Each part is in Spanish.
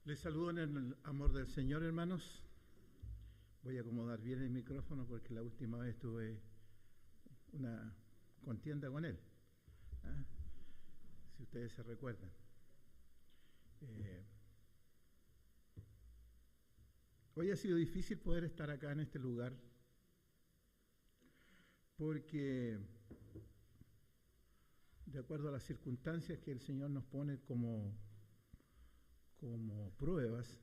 Les saludo en el amor del Señor, hermanos. Voy a acomodar bien el micrófono porque la última vez tuve una contienda con él, ¿ah? Si ustedes se recuerdan. Hoy ha sido difícil poder estar acá en este lugar porque, de acuerdo a las circunstancias que el Señor nos pone como pruebas,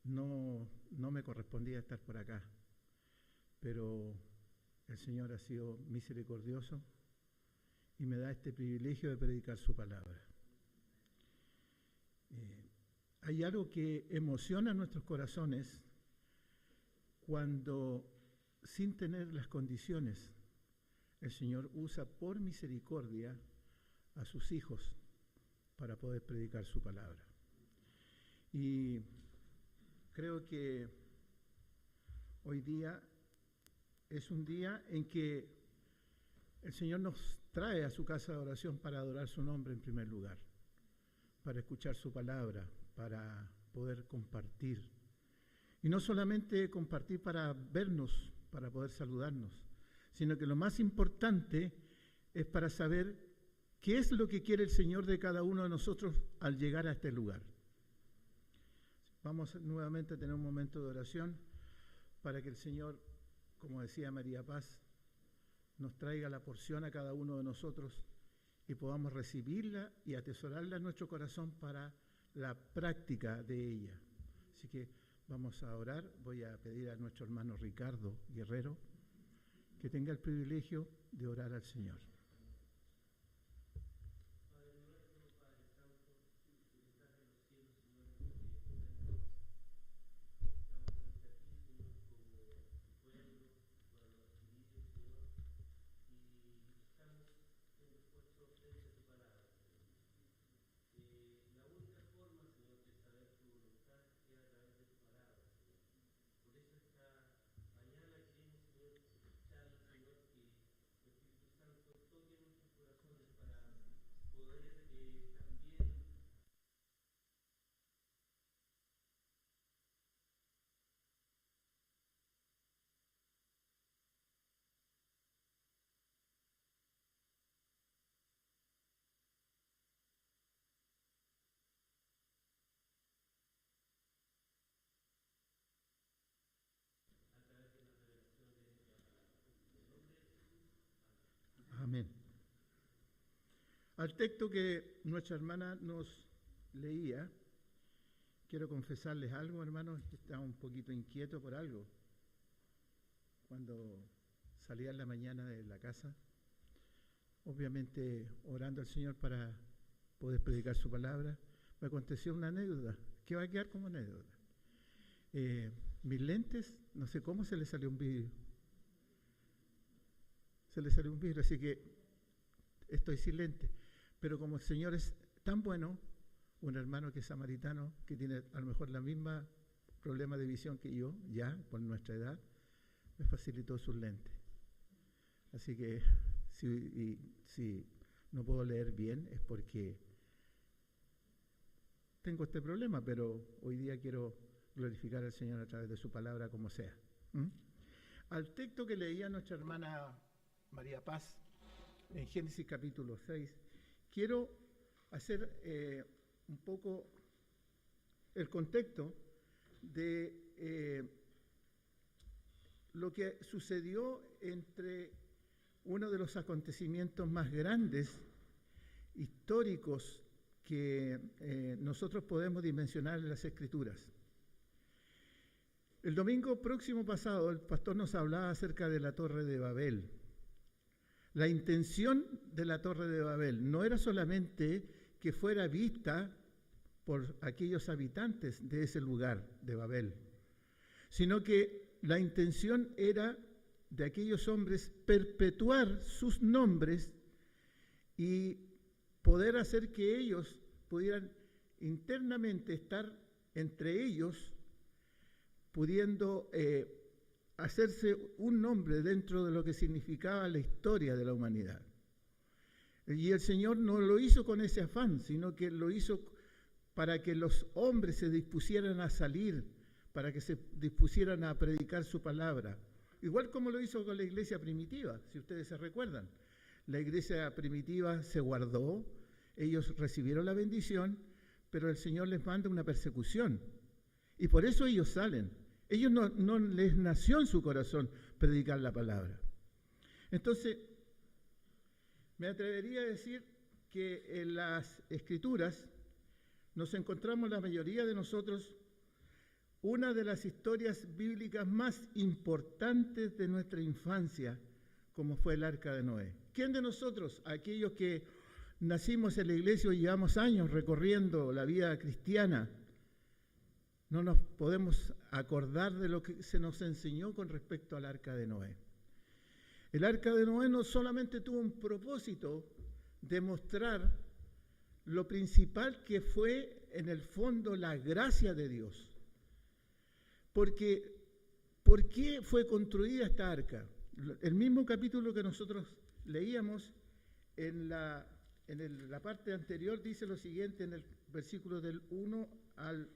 no me correspondía estar por acá, pero el Señor ha sido misericordioso y me da este privilegio de predicar su palabra. Hay algo que emociona nuestros corazones cuando, sin tener las condiciones, el Señor usa por misericordia a sus hijos para poder predicar su palabra. Y creo que hoy día es un día en que el Señor nos trae a su casa de oración para adorar su nombre en primer lugar, para escuchar su palabra, para poder compartir. Y no solamente compartir para vernos, para poder saludarnos, sino que lo más importante es para saber qué es lo que quiere el Señor de cada uno de nosotros al llegar a este lugar. Vamos nuevamente a tener un momento de oración para que el Señor, como decía María Paz, nos traiga la porción a cada uno de nosotros y podamos recibirla y atesorarla en nuestro corazón para la práctica de ella. Así que vamos a orar. Voy a pedir a nuestro hermano Ricardo Guerrero que tenga el privilegio de orar al Señor. Amén. Al texto que nuestra hermana nos leía, quiero confesarles algo, hermanos, que estaba un poquito inquieto por algo. Cuando salía en la mañana de la casa, obviamente orando al Señor para poder predicar su palabra, me aconteció una anécdota que va a quedar como anécdota. Mis lentes, no sé cómo se les salió un vidrio. Se le salió un vidrio, así que estoy sin lente. Pero como el Señor es tan bueno, un hermano que es samaritano, que tiene a lo mejor la misma problema de visión que yo, ya por nuestra edad, me facilitó sus lentes. Así que si no puedo leer bien es porque tengo este problema, pero hoy día quiero glorificar al Señor a través de su palabra como sea. Al texto que leía nuestra hermana María Paz, en Génesis capítulo 6, quiero hacer un poco el contexto de lo que sucedió entre uno de los acontecimientos más grandes, históricos, que nosotros podemos dimensionar en las Escrituras. El domingo próximo pasado, el pastor nos hablaba acerca de la Torre de Babel. La intención de la Torre de Babel no era solamente que fuera vista por aquellos habitantes de ese lugar de Babel, sino que la intención era de aquellos hombres perpetuar sus nombres y poder hacer que ellos pudieran internamente estar entre ellos, pudiendo hacerse un nombre dentro de lo que significaba la historia de la humanidad. Y el Señor no lo hizo con ese afán, sino que lo hizo para que los hombres se dispusieran a salir, para que se dispusieran a predicar su palabra. Igual como lo hizo con la iglesia primitiva, si ustedes se recuerdan. La iglesia primitiva se guardó, ellos recibieron la bendición, pero el Señor les manda una persecución. Y por eso ellos salen. Ellos no les nació en su corazón predicar la palabra. Entonces, me atrevería a decir que en las Escrituras nos encontramos la mayoría de nosotros una de las historias bíblicas más importantes de nuestra infancia, como fue el Arca de Noé. ¿Quién de nosotros, aquellos que nacimos en la iglesia y llevamos años recorriendo la vida cristiana, no nos podemos acordar de lo que se nos enseñó con respecto al Arca de Noé? El Arca de Noé no solamente tuvo un propósito de mostrar lo principal que fue en el fondo la gracia de Dios. Porque, ¿por qué fue construida esta arca? El mismo capítulo que nosotros leíamos en la parte anterior dice lo siguiente en el versículo del 1 al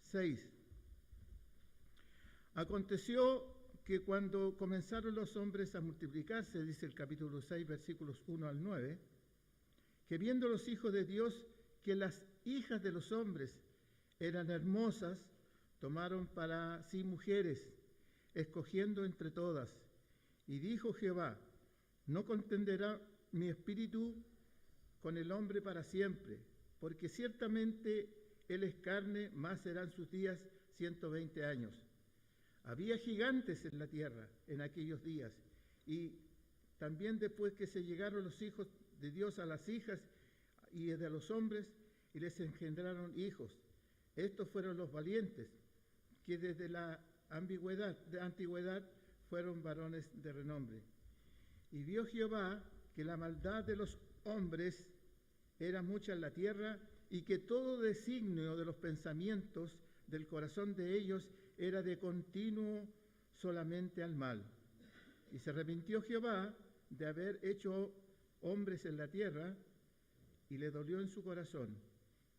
6. Aconteció que cuando comenzaron los hombres a multiplicarse, dice el capítulo 6, versículos 1 al 9, que viendo los hijos de Dios que las hijas de los hombres eran hermosas, tomaron para sí mujeres, escogiendo entre todas. Y dijo Jehová, no contenderá mi espíritu con el hombre para siempre, porque ciertamente él es carne, más serán sus días 120 años. Había gigantes en la tierra en aquellos días, y también después que se llegaron los hijos de Dios a las hijas y de los hombres, y les engendraron hijos. Estos fueron los valientes, que desde la antigüedad fueron varones de renombre. Y vio Jehová que la maldad de los hombres era mucha en la tierra, y que todo designio de los pensamientos del corazón de ellos era de continuo solamente al mal. Y se arrepintió Jehová de haber hecho hombres en la tierra, y le dolió en su corazón.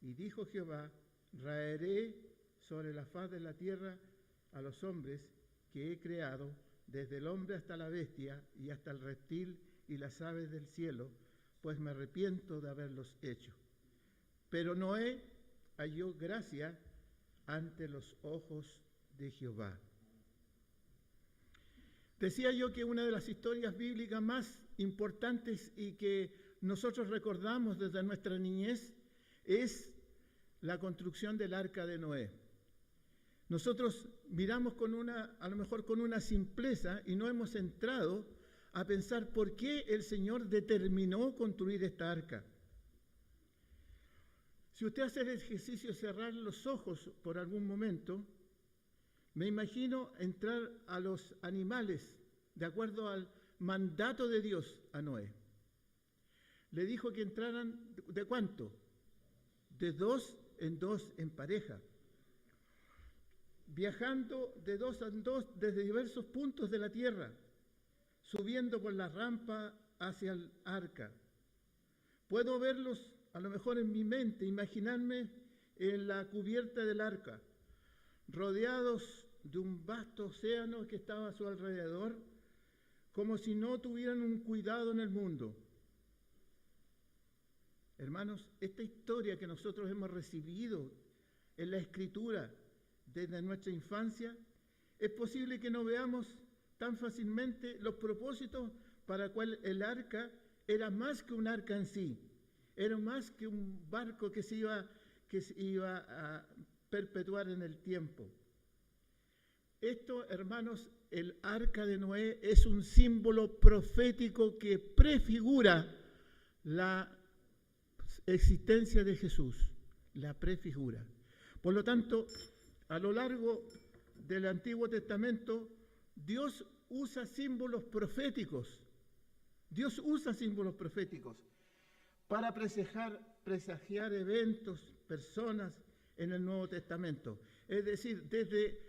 Y dijo Jehová, raeré sobre la faz de la tierra a los hombres que he creado, desde el hombre hasta la bestia, y hasta el reptil y las aves del cielo, pues me arrepiento de haberlos hecho. Pero Noé halló gracia ante los ojos de Jehová. Decía yo que una de las historias bíblicas más importantes y que nosotros recordamos desde nuestra niñez es la construcción del Arca de Noé. Nosotros miramos a lo mejor con una simpleza, y no hemos entrado a pensar por qué el Señor determinó construir esta arca. Si usted hace el ejercicio de cerrar los ojos por algún momento, me imagino entrar a los animales de acuerdo al mandato de Dios a Noé. Le dijo que entraran, ¿de cuánto? De 2 en 2 en pareja, viajando de 2 en 2 desde diversos puntos de la tierra, subiendo por la rampa hacia el arca. Puedo verlos a lo mejor en mi mente, imaginarme en la cubierta del arca, rodeados de un vasto océano que estaba a su alrededor, como si no tuvieran un cuidado en el mundo. Hermanos, esta historia que nosotros hemos recibido en la Escritura desde nuestra infancia, es posible que no veamos tan fácilmente los propósitos para cual el arca era más que un arca en sí, era más que un barco que se iba a perpetuar en el tiempo. Esto, hermanos, el Arca de Noé es un símbolo profético que prefigura la existencia de Jesús, la prefigura. Por lo tanto, a lo largo del Antiguo Testamento, Dios usa símbolos proféticos. Dios usa símbolos proféticos para presagiar eventos, personas en el Nuevo Testamento. Es decir, desde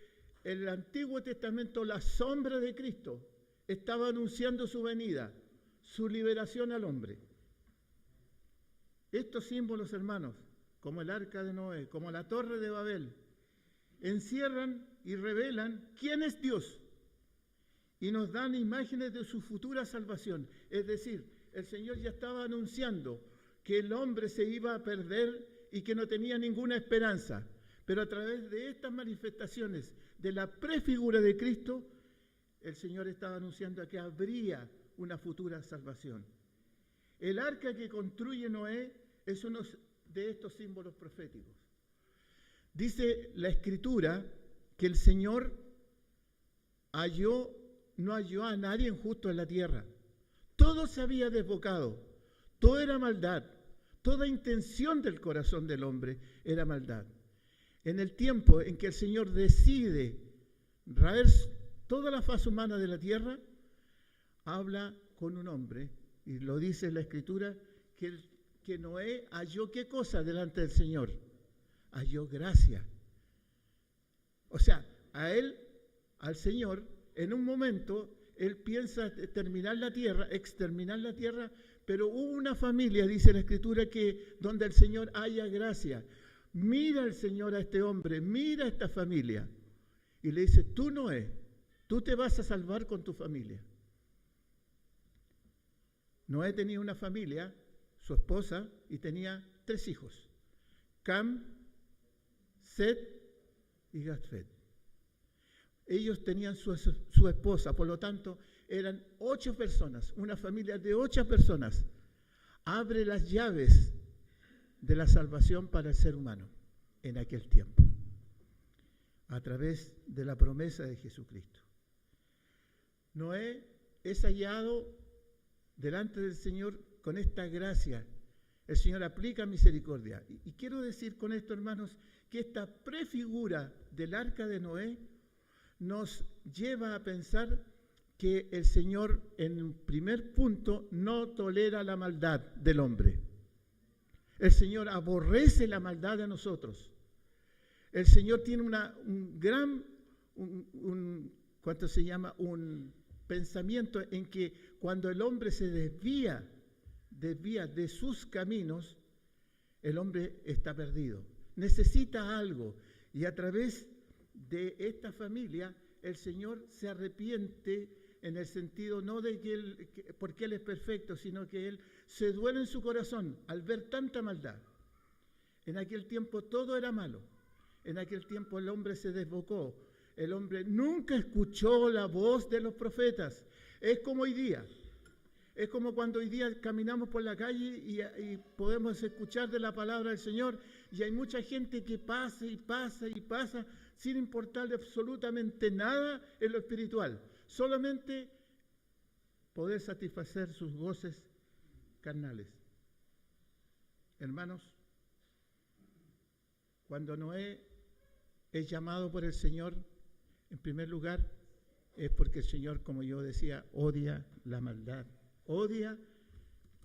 el Antiguo Testamento, la sombra de Cristo estaba anunciando su venida, su liberación al hombre. Estos símbolos, hermanos, como el arca de Noé, como la torre de Babel, encierran y revelan quién es Dios y nos dan imágenes de su futura salvación. Es decir, el Señor ya estaba anunciando que el hombre se iba a perder y que no tenía ninguna esperanza. Pero a través de estas manifestaciones de la prefigura de Cristo, el Señor estaba anunciando que habría una futura salvación. El arca que construye Noé es uno de estos símbolos proféticos. Dice la Escritura que el Señor no halló a nadie injusto en la tierra. Todo se había desbocado, todo era maldad, toda intención del corazón del hombre era maldad. En el tiempo en que el Señor decide raer toda la faz humana de la tierra, habla con un hombre, y lo dice en la Escritura, que Noé halló ¿qué cosa delante del Señor? Halló gracia. O sea, al Señor, en un momento, Él piensa exterminar la tierra, pero hubo una familia, dice la Escritura, que donde el Señor haya gracia. Mira el Señor a este hombre, mira a esta familia. Y le dice, tú Noé, tú te vas a salvar con tu familia. Noé tenía una familia, su esposa, y tenía 3 hijos. Cam, Set y Jafet. Ellos tenían su esposa, por lo tanto, eran 8 personas, una familia de 8 personas. Abre las llaves de la salvación para el ser humano en aquel tiempo, a través de la promesa de Jesucristo. Noé es hallado delante del Señor con esta gracia. El Señor aplica misericordia. Y quiero decir con esto, hermanos, que esta prefigura del arca de Noé nos lleva a pensar que el Señor, en un primer punto, no tolera la maldad del hombre. El Señor aborrece la maldad de nosotros. El Señor tiene un pensamiento en que cuando el hombre se desvía de sus caminos, el hombre está perdido. Necesita algo. Y a través de esta familia, el Señor se arrepiente en el sentido no de porque Él es perfecto, sino que Él se duele en su corazón al ver tanta maldad. En aquel tiempo todo era malo. En aquel tiempo el hombre se desbocó. El hombre nunca escuchó la voz de los profetas. Es como hoy día. Es como cuando hoy día caminamos por la calle y podemos escuchar de la palabra del Señor, y hay mucha gente que pasa y pasa y pasa sin importarle absolutamente nada en lo espiritual. Solamente poder satisfacer sus goces carnales. Hermanos, cuando Noé es llamado por el Señor, en primer lugar, es porque el Señor, como yo decía, odia la maldad, odia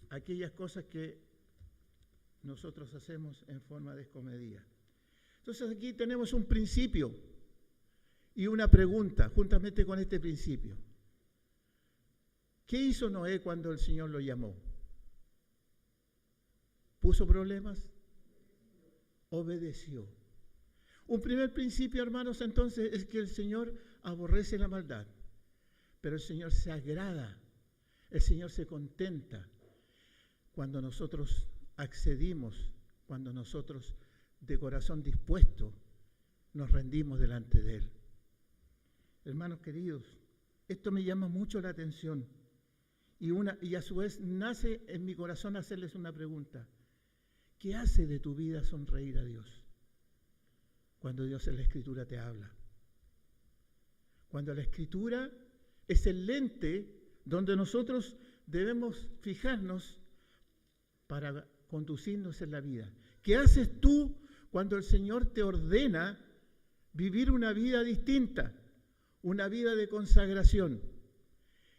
aquellas cosas que nosotros hacemos en forma descomedida. Entonces aquí tenemos un principio y una pregunta juntamente con este principio. ¿Qué hizo Noé cuando el Señor lo llamó? ¿Puso problemas? Obedeció. Un primer principio, hermanos, entonces, es que el Señor aborrece la maldad, pero el Señor se agrada, el Señor se contenta cuando nosotros accedimos, cuando nosotros de corazón dispuesto nos rendimos delante de Él. Hermanos queridos, esto me llama mucho la atención y a su vez nace en mi corazón hacerles una pregunta. ¿Qué hace de tu vida sonreír a Dios? Cuando Dios en la Escritura te habla. Cuando la Escritura es el lente donde nosotros debemos fijarnos para conducirnos en la vida. ¿Qué haces tú cuando el Señor te ordena vivir una vida distinta, una vida de consagración?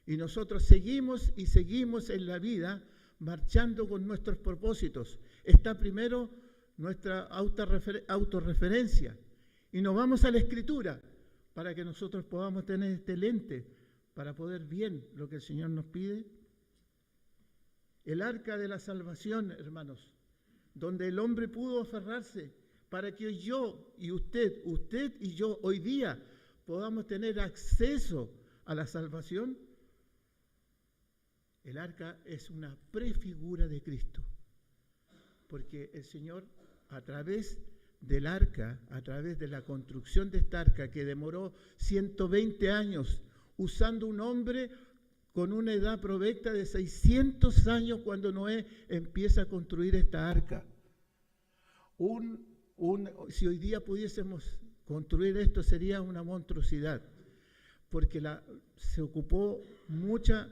Y nosotros seguimos y seguimos en la vida marchando con nuestros propósitos. Está primero nuestra autorreferencia y nos vamos a la Escritura para que nosotros podamos tener este lente para poder bien lo que el Señor nos pide. El arca de la salvación, hermanos, donde el hombre pudo aferrarse para que yo y usted y yo hoy día podamos tener acceso a la salvación. El arca es una prefigura de Cristo, porque el Señor, a través del arca, a través de la construcción de esta arca, que demoró 120 años, usando un hombre con una edad provecta de 600 años cuando Noé empieza a construir esta arca. Si hoy día pudiésemos construir esto, sería una monstruosidad, porque se ocupó mucha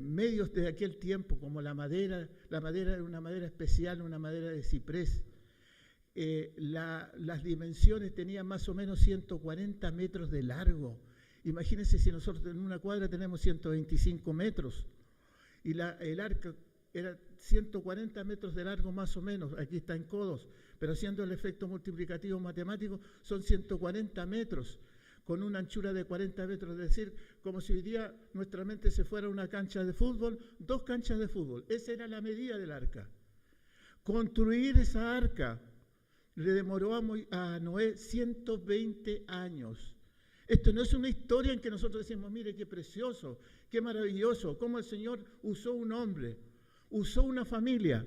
medios de aquel tiempo, como la madera era una madera especial, una madera de ciprés. Las dimensiones tenían más o menos 140 metros de largo. Imagínense si nosotros en una cuadra tenemos 125 metros y el arca era 140 metros de largo más o menos, aquí está en codos, pero haciendo el efecto multiplicativo matemático son 140 metros, con una anchura de 40 metros, es decir, como si hoy día nuestra mente se fuera a una cancha de fútbol, 2 canchas de fútbol. Esa era la medida del arca. Construir esa arca le demoró a Noé 120 años. Esto no es una historia en que nosotros decimos, mire qué precioso, qué maravilloso, cómo el Señor usó un hombre, usó una familia.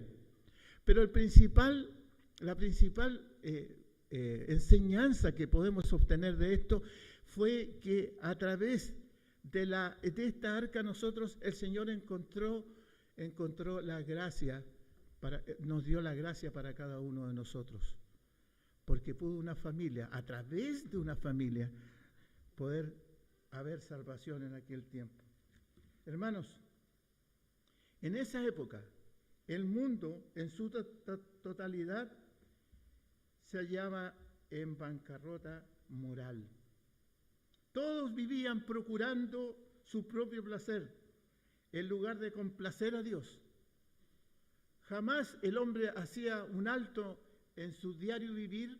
Pero la principal enseñanza que podemos obtener de esto fue que a través de esta arca el Señor encontró la gracia, nos dio la gracia para cada uno de nosotros. Porque pudo una familia, a través de una familia, poder haber salvación en aquel tiempo. Hermanos, en esa época, el mundo en su totalidad se hallaba en bancarrota moral. Todos vivían procurando su propio placer, en lugar de complacer a Dios. Jamás el hombre hacía un alto en su diario vivir,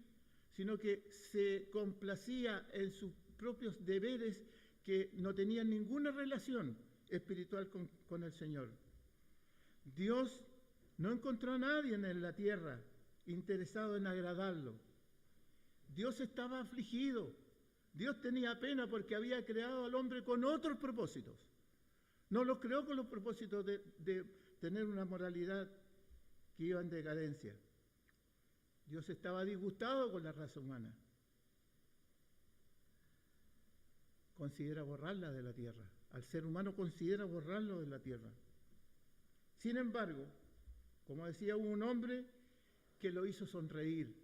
sino que se complacía en sus propios deberes que no tenían ninguna relación espiritual con el Señor. Dios no encontró a nadie en la tierra interesado en agradarlo. Dios estaba afligido. Dios tenía pena porque había creado al hombre con otros propósitos. No lo creó con los propósitos de tener una moralidad que iba en decadencia. Dios estaba disgustado con la raza humana. Considera borrarla de la tierra. Al ser humano considera borrarlo de la tierra. Sin embargo, como decía, hubo un hombre que lo hizo sonreír,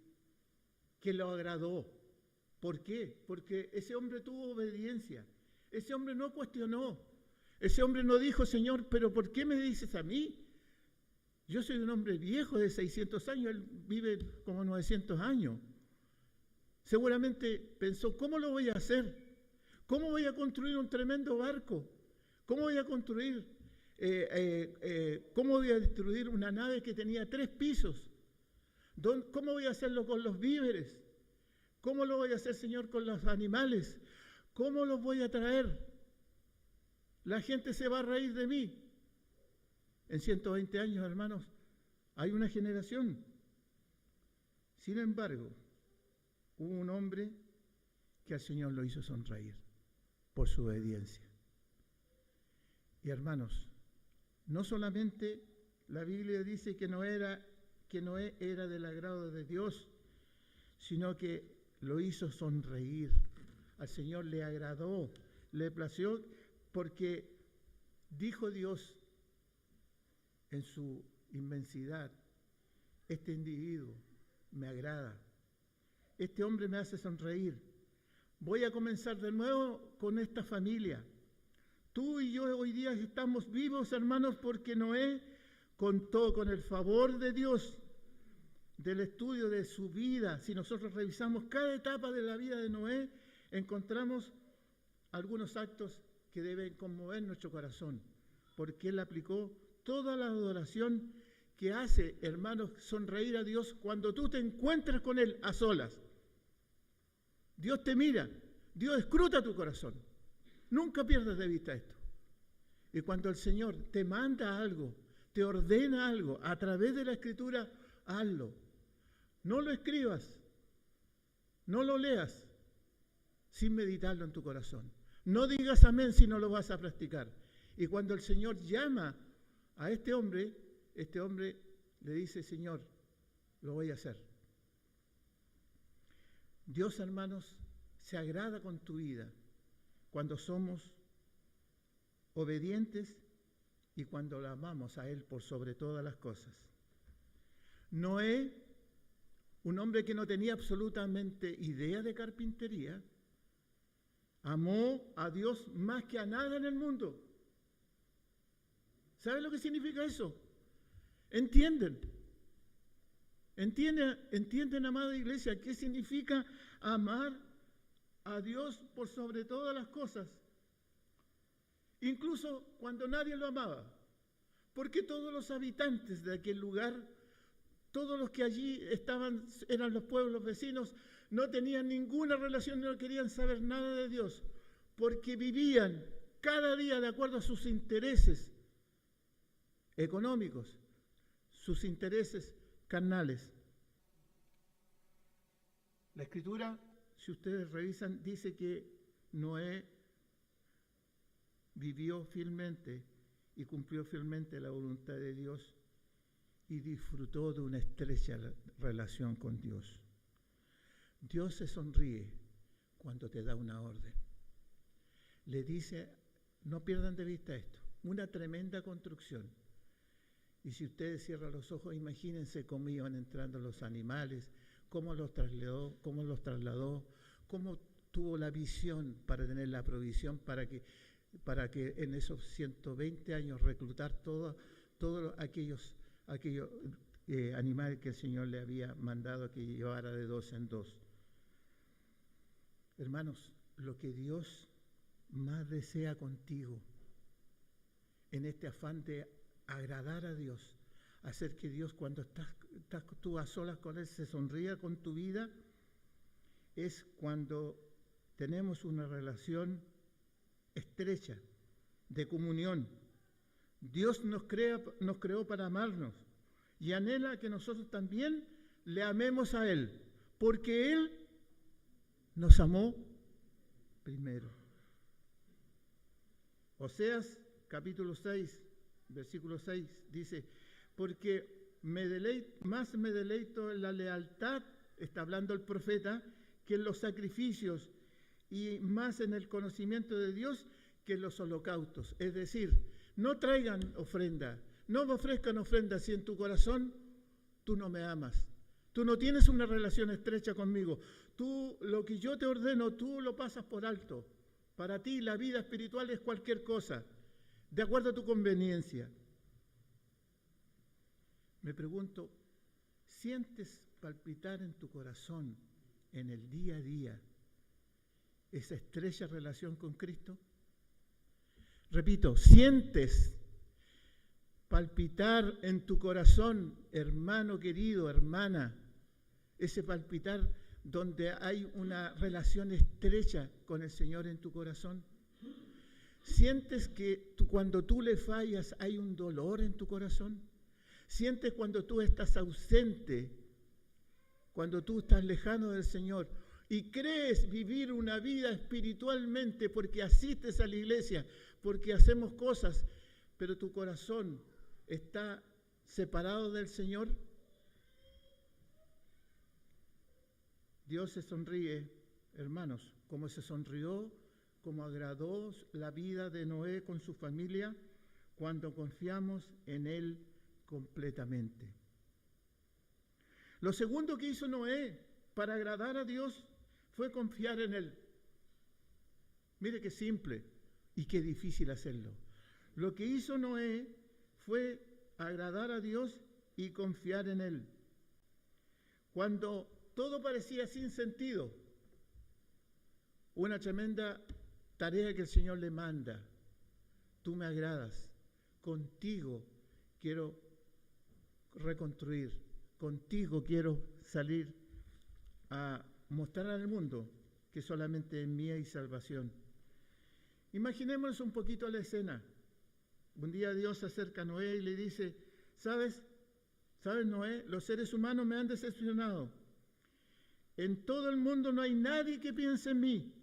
que lo agradó. ¿Por qué? Porque ese hombre tuvo obediencia. Ese hombre no cuestionó. Ese hombre no dijo, Señor, ¿pero por qué me dices a mí? Yo soy un hombre viejo de 600 años, él vive como 900 años. Seguramente pensó, ¿cómo lo voy a hacer? ¿Cómo voy a construir un tremendo barco? ¿Cómo voy a construir? ¿Cómo voy a destruir una nave que tenía 3 pisos? ¿Cómo voy a hacerlo con los víveres? ¿Cómo lo voy a hacer, Señor, con los animales? ¿Cómo los voy a traer? La gente se va a reír de mí. En 120 años, hermanos, hay una generación. Sin embargo, hubo un hombre que al Señor lo hizo sonreír por su obediencia. Y hermanos, no solamente la Biblia dice que Noé era del agrado de Dios, sino que lo hizo sonreír. Al Señor le agradó, le plació, porque dijo Dios en su inmensidad, este individuo me agrada, este hombre me hace sonreír. Voy a comenzar de nuevo con esta familia. Tú y yo hoy día estamos vivos, hermanos, porque Noé contó con el favor de Dios, del estudio de su vida. Si nosotros revisamos cada etapa de la vida de Noé, encontramos algunos actos que deben conmover nuestro corazón, porque él aplicó toda la adoración que hace, hermanos, sonreír a Dios cuando tú te encuentras con Él a solas. Dios te mira, Dios escruta tu corazón. Nunca pierdas de vista esto. Y cuando el Señor te manda algo, te ordena algo a través de la Escritura, hazlo. No lo escribas, no lo leas sin meditarlo en tu corazón. No digas amén si no lo vas a practicar. Y cuando el Señor llama a este hombre le dice, Señor, lo voy a hacer. Dios, hermanos, se agrada con tu vida cuando somos obedientes y cuando lo amamos a Él por sobre todas las cosas. Noé, un hombre que no tenía absolutamente idea de carpintería, amó a Dios más que a nada en el mundo. ¿Saben lo que significa eso? ¿Entienden, amada iglesia, qué significa amar a Dios por sobre todas las cosas? Incluso cuando nadie lo amaba, porque todos los habitantes de aquel lugar, todos los que allí estaban, eran los pueblos vecinos, no tenían ninguna relación, no querían saber nada de Dios, porque vivían cada día de acuerdo a sus intereses económicos, sus intereses carnales. La Escritura, si ustedes revisan, dice que Noé vivió fielmente y cumplió fielmente la voluntad de Dios y disfrutó de una estrecha relación con Dios. Dios se sonríe cuando te da una orden. Le dice, no pierdan de vista esto, una tremenda construcción. Y si ustedes cierran los ojos, imagínense cómo iban entrando los animales, cómo los trasladó, cómo tuvo la visión para tener la provisión para que en esos 120 años reclutar todos aquellos animales que el Señor le había mandado que llevara de 2 en 2. Hermanos, lo que Dios más desea contigo, en este afán de agradar a Dios, hacer que Dios, cuando estás tú a solas con Él, se sonría con tu vida, es cuando tenemos una relación estrecha de comunión. Dios nos creó para amarnos y anhela que nosotros también le amemos a Él, porque Él nos amó primero. Oseas capítulo 6, versículo 6 dice, porque más me deleito en la lealtad, está hablando el profeta, que en los sacrificios, y más en el conocimiento de Dios que en los holocaustos. Es decir, no traigan ofrenda, no me ofrezcan ofrenda si en tu corazón tú no me amas. Tú no tienes una relación estrecha conmigo. Tú, lo que yo te ordeno, tú lo pasas por alto. Para ti la vida espiritual es cualquier cosa, de acuerdo a tu conveniencia. Me pregunto, ¿sientes palpitar en tu corazón, en el día a día, esa estrecha relación con Cristo? Repito, ¿sientes palpitar en tu corazón, hermano querido, hermana, ese palpitar donde hay una relación estrecha con el Señor en tu corazón? ¿Sientes que cuando tú le fallas hay un dolor en tu corazón? ¿Sientes cuando tú estás ausente, cuando tú estás lejano del Señor y crees vivir una vida espiritualmente porque asistes a la iglesia, porque hacemos cosas, pero tu corazón está separado del Señor? Dios se sonríe, hermanos, como se sonrió, como agradó la vida de Noé con su familia cuando confiamos en Él completamente. Lo segundo que hizo Noé para agradar a Dios fue confiar en Él. Mire qué simple y qué difícil hacerlo. Lo que hizo Noé fue agradar a Dios y confiar en Él. Cuando todo parecía sin sentido, una tremenda tarea que el Señor le manda. Tú me agradas, contigo quiero reconstruir, contigo quiero salir a mostrar al mundo que solamente en mí hay salvación. Imaginémonos un poquito la escena. Un día Dios se acerca a Noé y le dice, ¿Sabes, Noé? Los seres humanos me han decepcionado. En todo el mundo no hay nadie que piense en mí.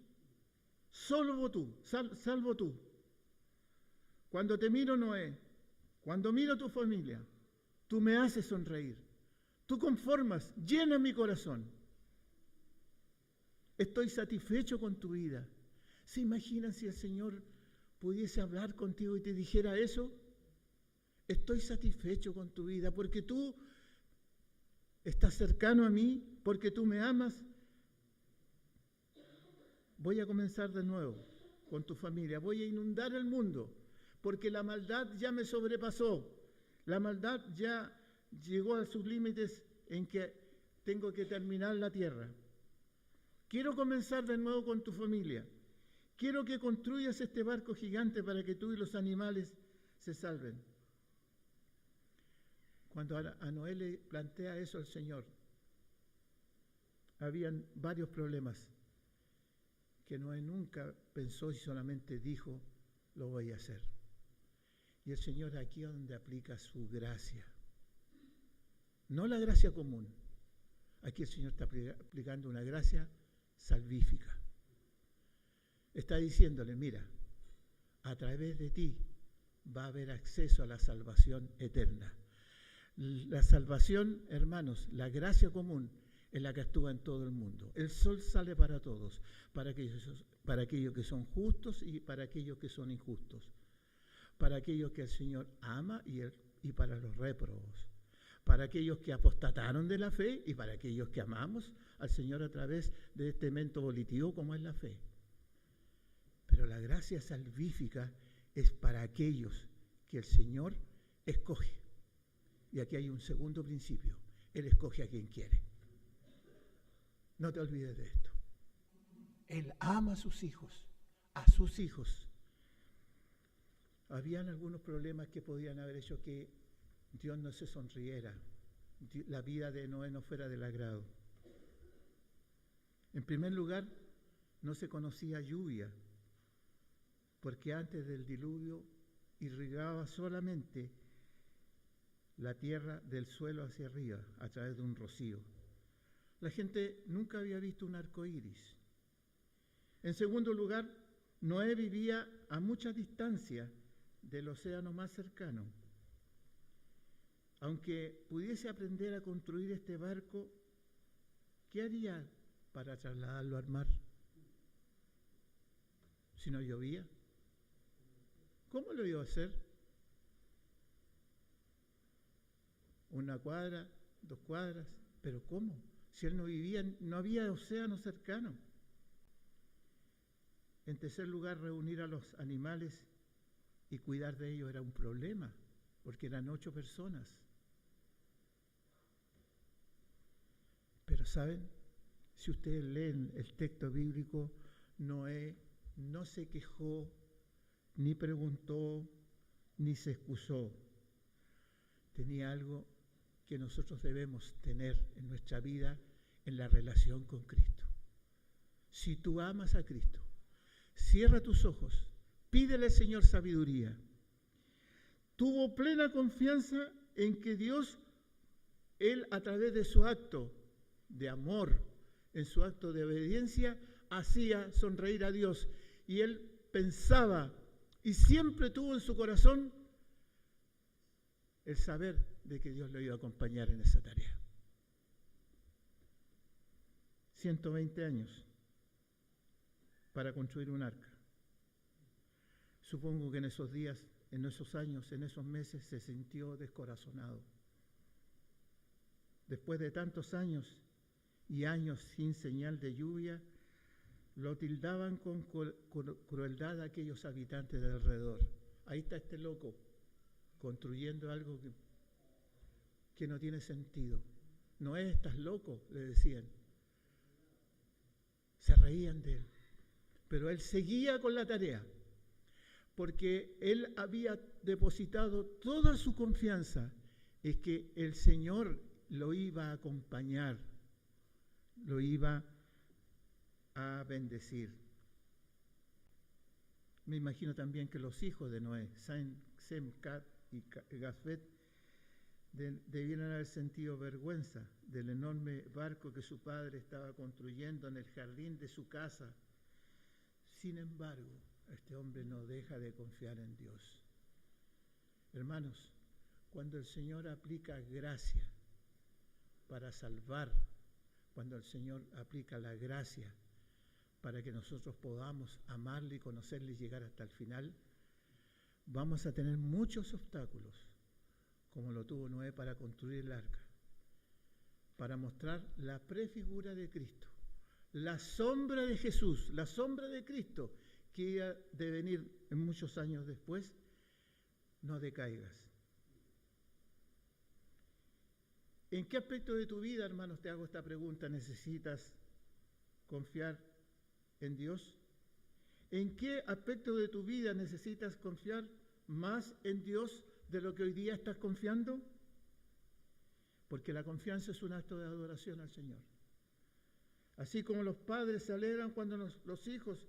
Salvo tú. Cuando te miro, Noé, cuando miro tu familia, tú me haces sonreír. Tú conformas, llenas mi corazón. Estoy satisfecho con tu vida. ¿Se imaginan si el Señor pudiese hablar contigo y te dijera eso? Estoy satisfecho con tu vida porque tú estás cercano a mí, porque tú me amas. Voy a comenzar de nuevo con tu familia. Voy a inundar el mundo porque la maldad ya me sobrepasó. La maldad ya llegó a sus límites en que tengo que terminar la tierra. Quiero comenzar de nuevo con tu familia. Quiero que construyas este barco gigante para que tú y los animales se salven. Cuando a Noé le plantea eso al Señor, habían varios problemas que Noé nunca pensó y solamente dijo, lo voy a hacer. Y el Señor aquí es donde aplica su gracia. No la gracia común. Aquí el Señor está aplicando una gracia salvífica. Está diciéndole, mira, a través de ti va a haber acceso a la salvación eterna. La salvación, hermanos, la gracia común es la que actúa en todo el mundo. El sol sale para todos, para aquellos que son justos y para aquellos que son injustos, para aquellos que el Señor ama y para los réprobos, para aquellos que apostataron de la fe y para aquellos que amamos al Señor a través de este evento volitivo como es la fe. Pero la gracia salvífica es para aquellos que el Señor escoge. Y aquí hay un segundo principio. Él escoge a quien quiere. No te olvides de esto. Él ama a sus hijos. A sus hijos. Habían algunos problemas que podían haber hecho que Dios no se sonriera. La vida de Noé no fuera del agrado. En primer lugar, no se conocía lluvia, porque antes del diluvio irrigaba solamente la tierra del suelo hacia arriba a través de un rocío. La gente nunca había visto un arco iris. En segundo lugar, Noé vivía a mucha distancia del océano más cercano. Aunque pudiese aprender a construir este barco, ¿qué haría para trasladarlo al mar? Si no llovía, ¿cómo lo iba a hacer? Una cuadra, 2 cuadras, pero ¿cómo? Si él no vivía, no había océano cercano. En tercer lugar, reunir a los animales y cuidar de ellos era un problema, porque eran 8 personas. Pero ¿saben? Si ustedes leen el texto bíblico, Noé no se quejó, ni preguntó, ni se excusó. Tenía algo que nosotros debemos tener en nuestra vida en la relación con Cristo. Si tú amas a Cristo, cierra tus ojos, pídele al Señor sabiduría. Tuvo plena confianza en que Dios, Él a través de su acto de amor, en su acto de obediencia, hacía sonreír a Dios. Y él pensaba y siempre tuvo en su corazón el saber de que Dios lo iba a acompañar en esa tarea. 120 años para construir un arca. Supongo que en esos días, en esos años, en esos meses se sintió descorazonado. Después de tantos años y años sin señal de lluvia, lo tildaban con crueldad a aquellos habitantes de alrededor. Ahí está este loco construyendo algo que no tiene sentido. Noé, estás loco, le decían. Se reían de él. Pero él seguía con la tarea, porque él había depositado toda su confianza en que el Señor lo iba a acompañar, lo iba a bendecir. Me imagino también que los hijos de Noé, Sem, Cat y Gafet, debieran haber sentido vergüenza del enorme barco que su padre estaba construyendo en el jardín de su casa. Sin embargo, este hombre no deja de confiar en Dios. Hermanos, cuando el Señor aplica gracia para salvar, cuando el Señor aplica la gracia para que nosotros podamos amarle y conocerle y llegar hasta el final, vamos a tener muchos obstáculos, como lo tuvo Noé para construir el arca, para mostrar la prefigura de Cristo, la sombra de Jesús, la sombra de Cristo, que iba a devenir en muchos años después. No decaigas. ¿En qué aspecto de tu vida, hermanos, te hago esta pregunta, necesitas confiar en Dios? ¿En qué aspecto de tu vida necesitas confiar más en Dios de lo que hoy día estás confiando? Porque la confianza es un acto de adoración al Señor. Así como los padres se alegran cuando nuestros hijos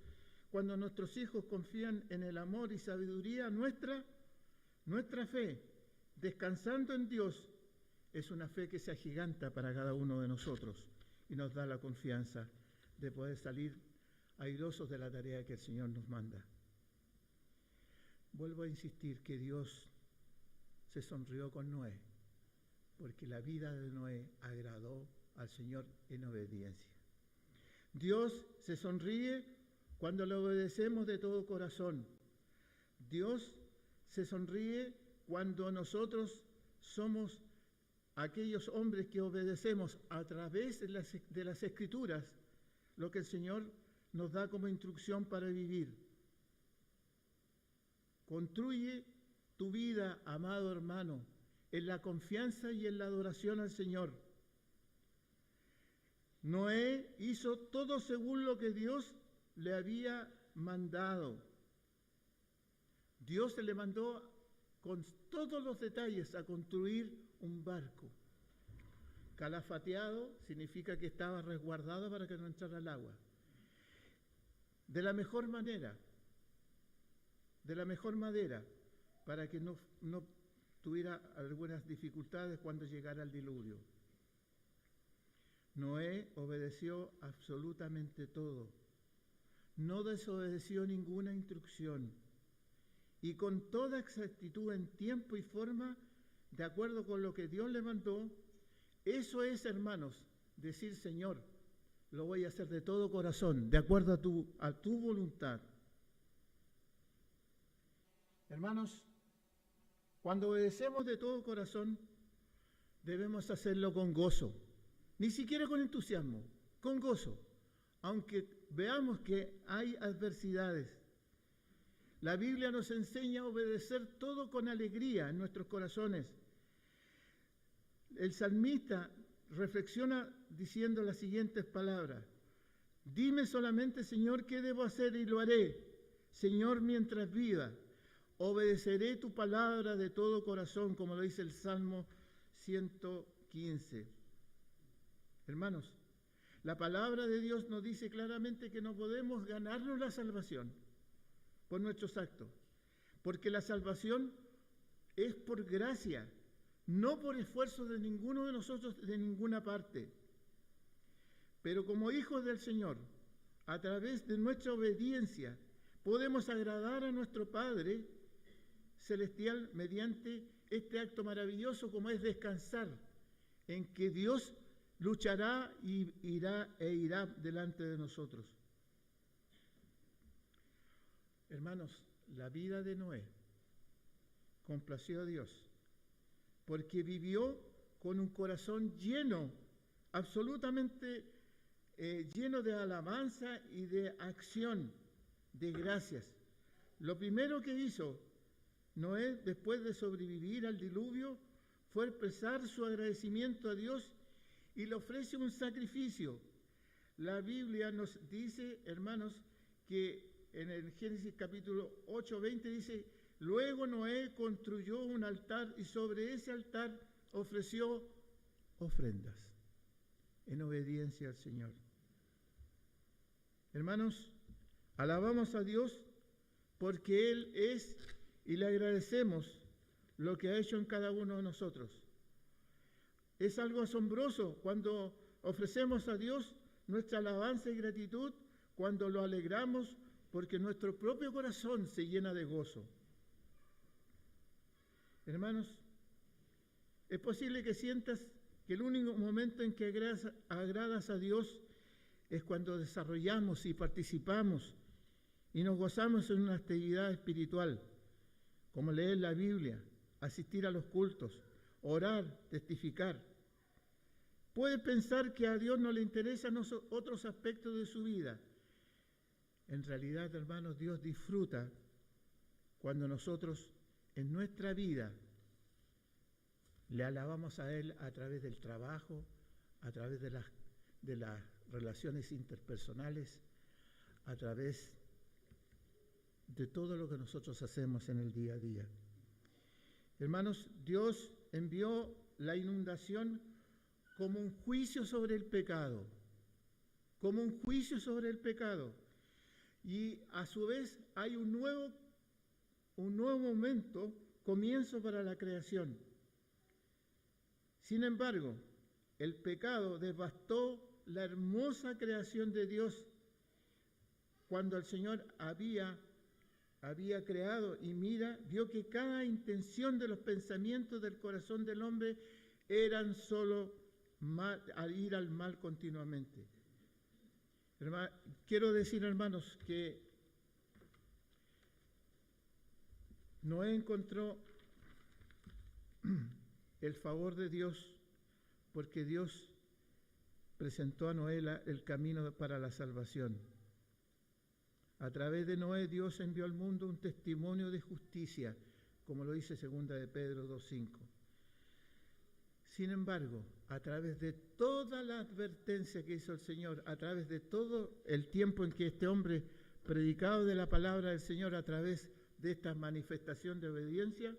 confían en el amor y sabiduría, nuestra fe, descansando en Dios, es una fe que se agiganta para cada uno de nosotros y nos da la confianza de poder salir airosos de la tarea que el Señor nos manda. Vuelvo a insistir que Dios se sonrió con Noé, porque la vida de Noé agradó al Señor en obediencia. Dios se sonríe cuando le obedecemos de todo corazón. Dios se sonríe cuando nosotros somos aquellos hombres que obedecemos a través de las Escrituras lo que el Señor nos da como instrucción para vivir. Construye tu vida, amado hermano, en la confianza y en la adoración al Señor. Noé hizo todo según lo que Dios le había mandado. Dios se le mandó con todos los detalles a construir un barco. Calafateado significa que estaba resguardado para que no entrara el agua. De la mejor manera, de la mejor madera, para que no tuviera algunas dificultades cuando llegara el diluvio. Noé obedeció absolutamente todo. No desobedeció ninguna instrucción. Y con toda exactitud en tiempo y forma, de acuerdo con lo que Dios le mandó. Eso es, hermanos, decir: Señor, lo voy a hacer de todo corazón, de acuerdo a tu voluntad. Hermanos, cuando obedecemos de todo corazón, debemos hacerlo con gozo, ni siquiera con entusiasmo, con gozo, aunque veamos que hay adversidades. La Biblia nos enseña a obedecer todo con alegría en nuestros corazones. El salmista reflexiona diciendo las siguientes palabras: dime solamente, Señor, qué debo hacer y lo haré. Señor, mientras viva, obedeceré tu palabra de todo corazón, como lo dice el Salmo 115. Hermanos, la palabra de Dios nos dice claramente que no podemos ganarnos la salvación por nuestros actos, porque la salvación es por gracia, no por esfuerzo de ninguno de nosotros de ninguna parte. Pero como hijos del Señor, a través de nuestra obediencia, podemos agradar a nuestro Padre Celestial mediante este acto maravilloso como es descansar en que Dios luchará y irá delante de nosotros. Hermanos, la vida de Noé complació a Dios, porque vivió con un corazón lleno, absolutamente lleno de alabanza y de acción, de gracias. Lo primero que hizo Noé, después de sobrevivir al diluvio, fue expresar su agradecimiento a Dios y le ofrece un sacrificio. La Biblia nos dice, hermanos, que en el Génesis capítulo 8:20 dice: luego Noé construyó un altar y sobre ese altar ofreció ofrendas en obediencia al Señor. Hermanos, alabamos a Dios porque Él es, y le agradecemos lo que ha hecho en cada uno de nosotros. Es algo asombroso cuando ofrecemos a Dios nuestra alabanza y gratitud, cuando lo alegramos, porque nuestro propio corazón se llena de gozo. Hermanos, es posible que sientas que el único momento en que agradas a Dios es cuando desarrollamos y participamos y nos gozamos en una actividad espiritual, como leer la Biblia, asistir a los cultos, orar, testificar. Puede pensar que a Dios no le interesan otros aspectos de su vida. En realidad, hermanos, Dios disfruta cuando nosotros en nuestra vida le alabamos a Él a través del trabajo, a través de las relaciones interpersonales, a través de todo lo que nosotros hacemos en el día a día. Hermanos, Dios envió la inundación como un juicio sobre el pecado, como un juicio sobre el pecado. Y a su vez hay un nuevo momento, comienzo para la creación. Sin embargo, el pecado devastó la hermosa creación de Dios cuando el Señor había creado, y mira, vio que cada intención de los pensamientos del corazón del hombre eran solo ir al mal continuamente. Quiero decir, hermanos, que Noé encontró el favor de Dios porque Dios presentó a Noé el camino para la salvación. A través de Noé, Dios envió al mundo un testimonio de justicia, como lo dice 2 de Pedro 2:5. Sin embargo, a través de toda la advertencia que hizo el Señor, a través de todo el tiempo en que este hombre predicado de la palabra del Señor, a través de esta manifestación de obediencia,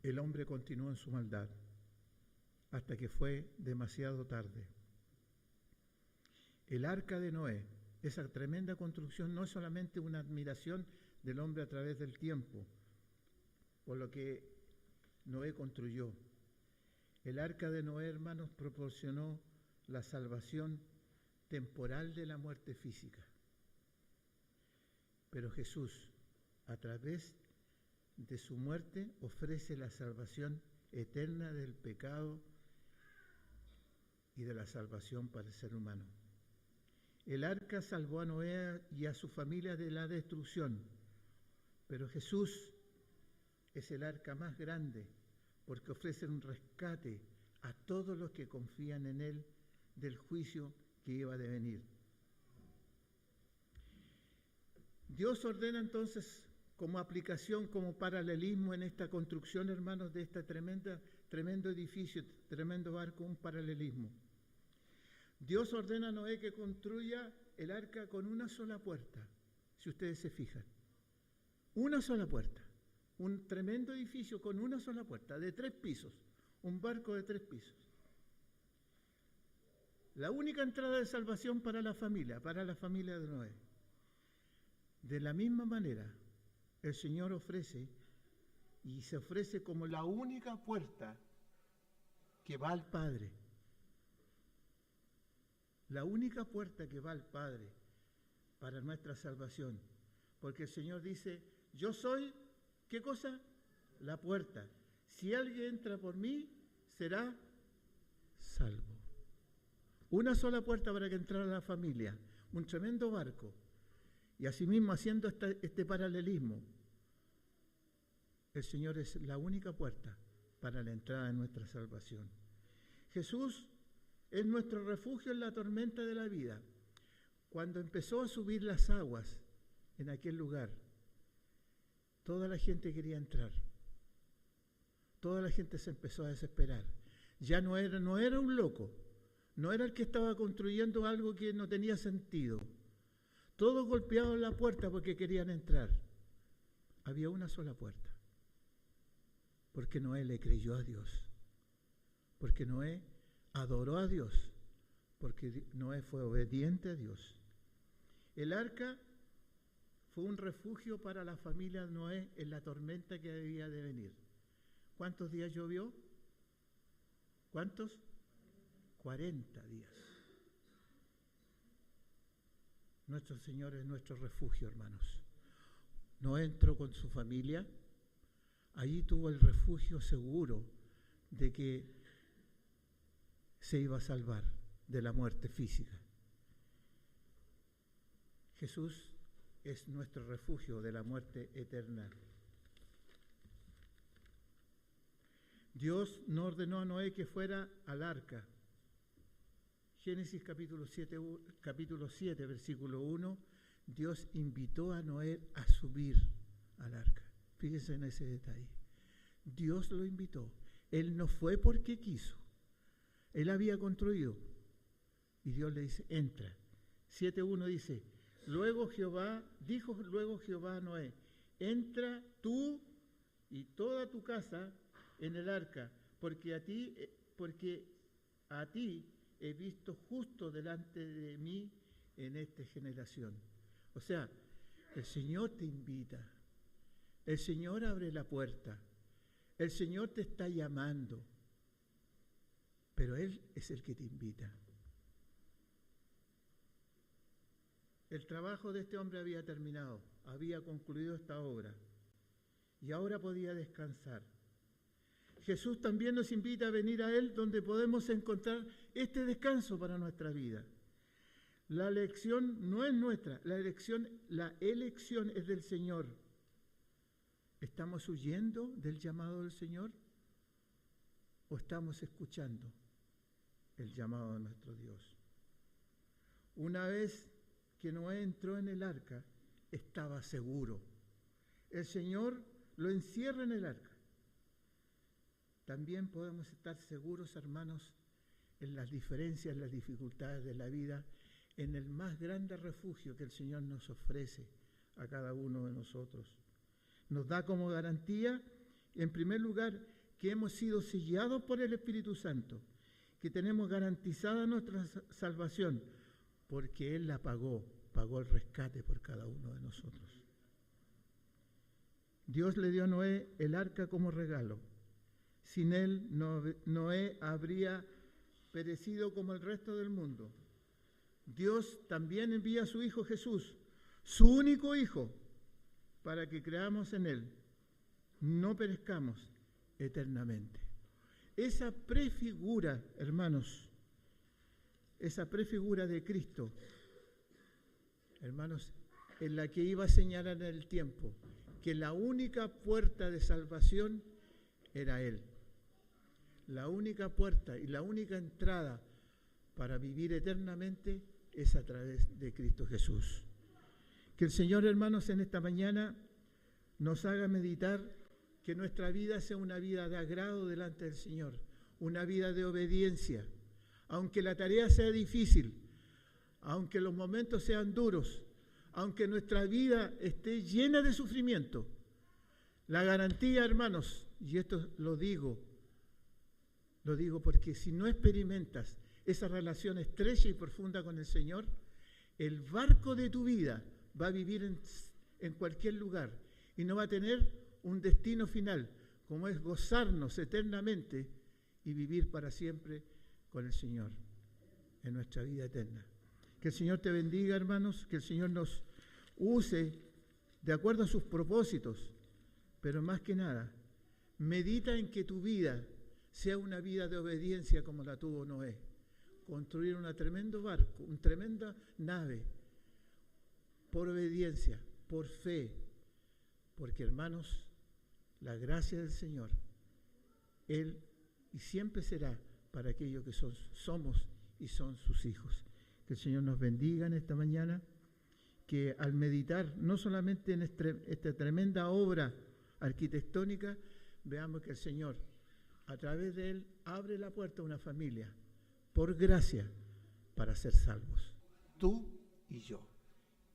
el hombre continuó en su maldad hasta que fue demasiado tarde. El arca de Noé, esa tremenda construcción, no es solamente una admiración del hombre a través del tiempo, por lo que Noé construyó. El arca de Noé, hermanos, proporcionó la salvación temporal de la muerte física. Pero Jesús, a través de su muerte, ofrece la salvación eterna del pecado y de la salvación para el ser humano. El arca salvó a Noé y a su familia de la destrucción, pero Jesús es el arca más grande porque ofrece un rescate a todos los que confían en Él del juicio que iba a devenir. Dios ordena entonces, como aplicación, como paralelismo en esta construcción, hermanos, de este tremendo edificio, tremendo barco, un paralelismo. Dios ordena a Noé que construya el arca con una sola puerta, si ustedes se fijan. Una sola puerta. Un tremendo edificio con una sola puerta, de 3 pisos. Un barco de 3 pisos. La única entrada de salvación para la familia de Noé. De la misma manera, el Señor ofrece, y se ofrece como la única puerta que va al Padre. La única puerta que va al Padre para nuestra salvación. Porque el Señor dice, yo soy, ¿qué cosa? La puerta. Si alguien entra por mí, será salvo. Una sola puerta para que entrara la familia. Un tremendo barco. Y asimismo, haciendo este paralelismo, el Señor es la única puerta para la entrada de nuestra salvación. Jesús es nuestro refugio en la tormenta de la vida. Cuando empezó a subir las aguas en aquel lugar, toda la gente quería entrar. Toda la gente se empezó a desesperar. Ya no era un loco, no era el que estaba construyendo algo que no tenía sentido. Todos golpeaban la puerta porque querían entrar. Había una sola puerta. Porque Noé le creyó a Dios. Porque Noé adoró a Dios. Porque Noé fue obediente a Dios. El arca fue un refugio para la familia de Noé en la tormenta que debía de venir. ¿Cuántos días llovió? ¿Cuántos? 40 días. Nuestro Señor es nuestro refugio, hermanos. Noé entró con su familia, allí tuvo el refugio seguro de que se iba a salvar de la muerte física. Jesús es nuestro refugio de la muerte eterna. Dios no ordenó a Noé que fuera al arca. Génesis capítulo 7, versículo 1, Dios invitó a Noé a subir al arca. Fíjense en ese detalle. Dios lo invitó. Él no fue porque quiso. Él había construido. Y Dios le dice, entra. 7.1 dice, dijo luego Jehová a Noé, entra tú y toda tu casa en el arca, porque a ti he visto justo delante de mí en esta generación. O sea, el Señor te invita, el Señor abre la puerta, el Señor te está llamando, pero Él es el que te invita. El trabajo de este hombre había terminado, había concluido esta obra y ahora podía descansar. Jesús también nos invita a venir a Él, donde podemos encontrar este descanso para nuestra vida. La elección no es nuestra, la elección es del Señor. ¿Estamos huyendo del llamado del Señor o estamos escuchando el llamado de nuestro Dios? Una vez que Noé entró en el arca, estaba seguro. El Señor lo encierra en el arca. También podemos estar seguros, hermanos, en las diferencias, en las dificultades de la vida, en el más grande refugio que el Señor nos ofrece a cada uno de nosotros. Nos da como garantía, en primer lugar, que hemos sido sellados por el Espíritu Santo, que tenemos garantizada nuestra salvación, porque Él la pagó el rescate por cada uno de nosotros. Dios le dio a Noé el arca como regalo. Sin él, Noé habría perecido como el resto del mundo. Dios también envía a su Hijo Jesús, su único Hijo, para que creamos en Él, no perezcamos eternamente. Esa prefigura, hermanos, esa prefigura de Cristo, hermanos, en la que iba a señalar en el tiempo que la única puerta de salvación era Él. La única puerta y la única entrada para vivir eternamente es a través de Cristo Jesús. Que el Señor, hermanos, en esta mañana nos haga meditar que nuestra vida sea una vida de agrado delante del Señor, una vida de obediencia. Aunque la tarea sea difícil, aunque los momentos sean duros, aunque nuestra vida esté llena de sufrimiento, la garantía, hermanos, y esto lo digo porque si no experimentas esa relación estrecha y profunda con el Señor, el barco de tu vida va a vivir en cualquier lugar y no va a tener un destino final, como es gozarnos eternamente y vivir para siempre con el Señor en nuestra vida eterna. Que el Señor te bendiga, hermanos, que el Señor nos use de acuerdo a sus propósitos, pero más que nada, medita en que tu vida sea una vida de obediencia como la tuvo Noé. Construir un tremendo barco, una tremenda nave, por obediencia, por fe, porque, hermanos, la gracia del Señor, Él y siempre será para aquellos que somos y son sus hijos. Que el Señor nos bendiga en esta mañana, que al meditar no solamente en esta tremenda obra arquitectónica, veamos que el Señor, a través de Él, abre la puerta a una familia, por gracia, para ser salvos. Tú y yo.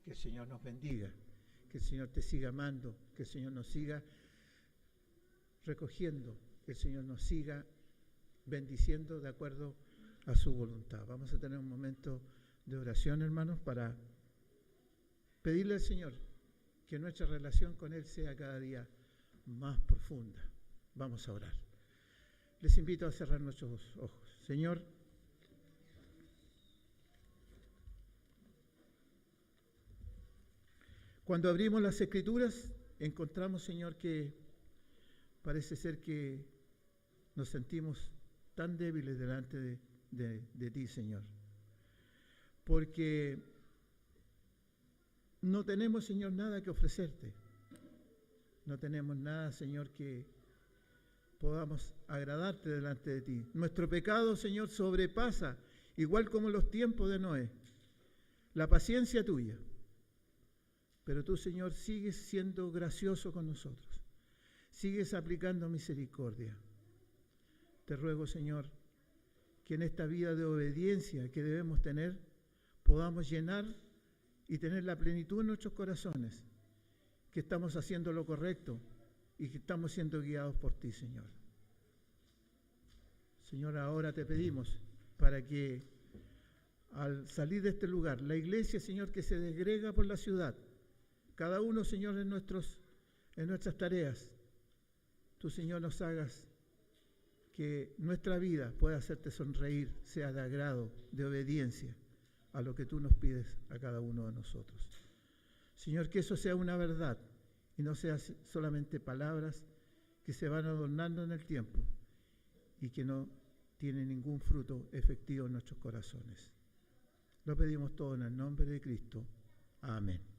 Que el Señor nos bendiga, que el Señor te siga amando, que el Señor nos siga recogiendo, que el Señor nos siga bendiciendo de acuerdo a su voluntad. Vamos a tener un momento de oración, hermanos, para pedirle al Señor que nuestra relación con Él sea cada día más profunda. Vamos a orar. Les invito a cerrar nuestros ojos. Señor, cuando abrimos las Escrituras, encontramos, Señor, que parece ser que nos sentimos tan débiles delante de ti, Señor. Porque no tenemos, Señor, nada que ofrecerte. No tenemos nada, Señor, que podamos agradarte delante de ti. Nuestro pecado, Señor, sobrepasa, igual como los tiempos de Noé, la paciencia tuya. Pero tú, Señor, sigues siendo gracioso con nosotros. Sigues aplicando misericordia. Te ruego, Señor, que en esta vida de obediencia que debemos tener, podamos llenar y tener la plenitud en nuestros corazones, que estamos haciendo lo correcto y que estamos siendo guiados por ti, Señor. Señor, ahora te pedimos para que al salir de este lugar, la iglesia, Señor, que se desgrega por la ciudad, cada uno, Señor, en nuestras tareas, tú, Señor, nos hagas que nuestra vida pueda hacerte sonreír, sea de agrado, de obediencia a lo que tú nos pides a cada uno de nosotros. Señor, que eso sea una verdad y no sea solamente palabras que se van adornando en el tiempo y que no tienen ningún fruto efectivo en nuestros corazones. Lo pedimos todo en el nombre de Cristo. Amén.